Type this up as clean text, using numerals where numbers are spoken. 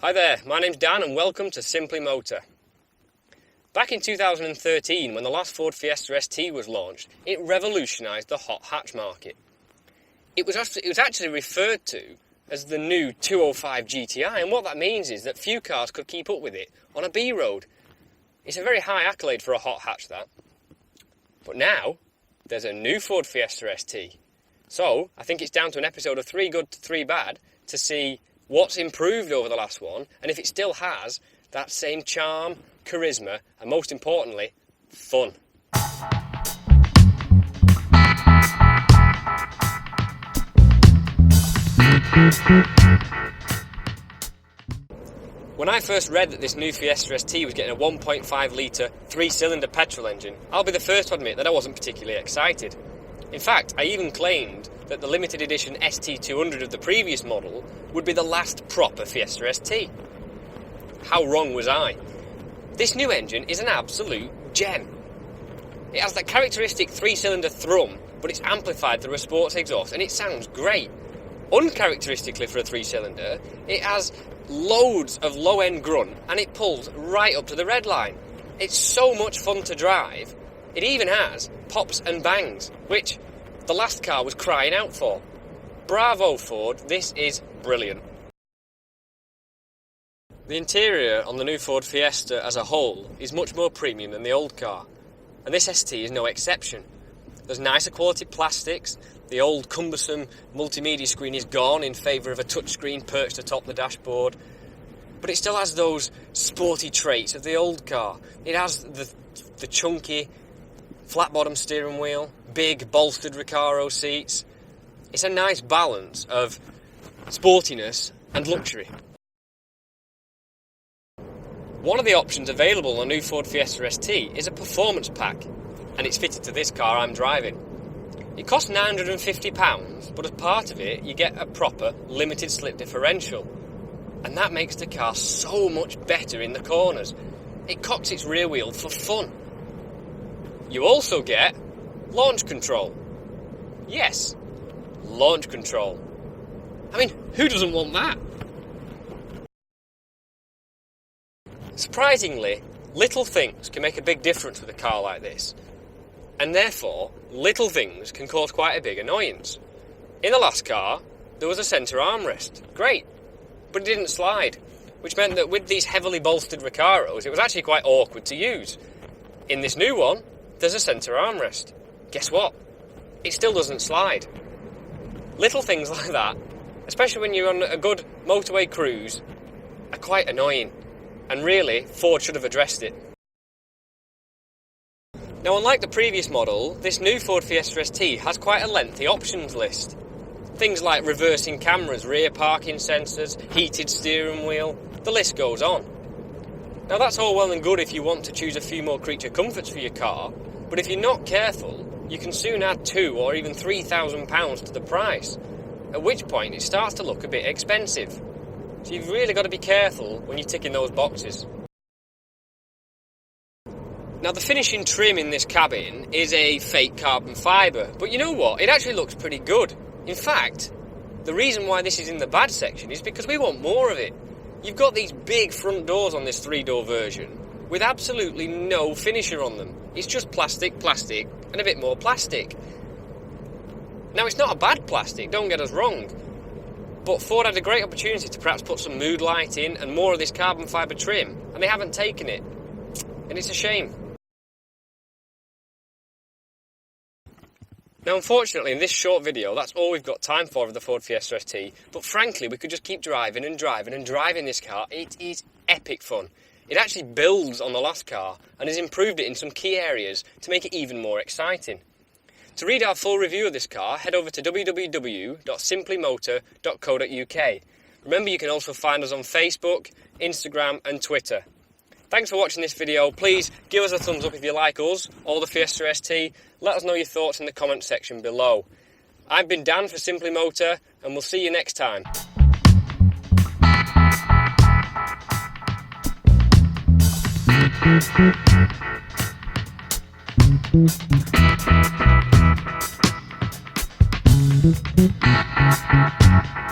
Hi there, my name's Dan and welcome to Simply Motor. Back in 2013, when the last Ford Fiesta ST was launched, it revolutionised the hot hatch market. It was actually referred to as the new 205 GTI, and what that means is that few cars could keep up with it on a B road. It's a very high accolade for a hot hatch, that. But now, there's a new Ford Fiesta ST. So, I think it's down to an episode of 3 Good to 3 Bad to see what's improved over the last one, and if it still has that same charm, charisma, and most importantly, fun. When I first read that this new Fiesta ST was getting a 1.5 litre 3-cylinder petrol engine, I'll be the first to admit that I wasn't particularly excited. In fact, I even claimed that the limited edition ST-200 of the previous model would be the last proper Fiesta ST. How wrong was I? This new engine is an absolute gem. It has that characteristic 3-cylinder thrum, but it's amplified through a sports exhaust and it sounds great. Uncharacteristically for a 3-cylinder, it has loads of low-end grunt and it pulls right up to the red line. It's so much fun to drive. It even has pops and bangs, which the last car was crying out for. Bravo Ford, this is brilliant. The interior on the new Ford Fiesta as a whole is much more premium than the old car, and this ST is no exception. There's nicer quality plastics, the old cumbersome multimedia screen is gone in favour of a touchscreen perched atop the dashboard, but it still has those sporty traits of the old car. It has the chunky flat bottom steering wheel, big bolstered Recaro seats. It's a nice balance of sportiness and luxury. One of the options available on the new Ford Fiesta ST is a performance pack, and it's fitted to this car I'm driving. It costs £950, but as part of it you get a proper limited slip differential, and that makes the car so much better in the corners. It cocks its rear wheel for fun. You also get launch control. Yes, launch control. I mean, who doesn't want that? Surprisingly, little things can make a big difference with a car like this, and therefore, little things can cause quite a big annoyance. In the last car, there was a centre armrest. Great, but it didn't slide, which meant that with these heavily bolstered Recaros, it was actually quite awkward to use. In this new one, there's a centre armrest. Guess what? It still doesn't slide. Little things like that, especially when you're on a good motorway cruise, are quite annoying. And really, Ford should have addressed it. Now, unlike the previous model, this new Ford Fiesta ST has quite a lengthy options list. Things like reversing cameras, rear parking sensors, heated steering wheel, the list goes on. Now, that's all well and good if you want to choose a few more creature comforts for your car, but if you're not careful, you can soon add £2,000 or even £3,000 to the price, at which point it starts to look a bit expensive. So you've really got to be careful when you're ticking those boxes. Now, the finishing trim in this cabin is a fake carbon fibre, but you know what? It actually looks pretty good. In fact, the reason why this is in the bad section is because we want more of it. You've got these big front doors on this 3-door version with absolutely no finisher on them. It's just plastic, and a bit more plastic. Now, it's not a bad plastic, don't get us wrong, but Ford had a great opportunity to perhaps put some mood light in and more of this carbon fibre trim, and they haven't taken it. And it's a shame. Now, unfortunately, in this short video, that's all we've got time for the Ford Fiesta ST, but frankly, we could just keep driving this car. It is epic fun. It actually builds on the last car and has improved it in some key areas to make it even more exciting. To read our full review of this car, head over to www.simplymotor.co.uk. Remember, you can also find us on Facebook, Instagram and Twitter. Thanks for watching this video. Please give us a thumbs up if you like us or the Fiesta ST. Let us know your thoughts in the comment section below. I've been Dan for Simply Motor, and we'll see you next time. Thank you.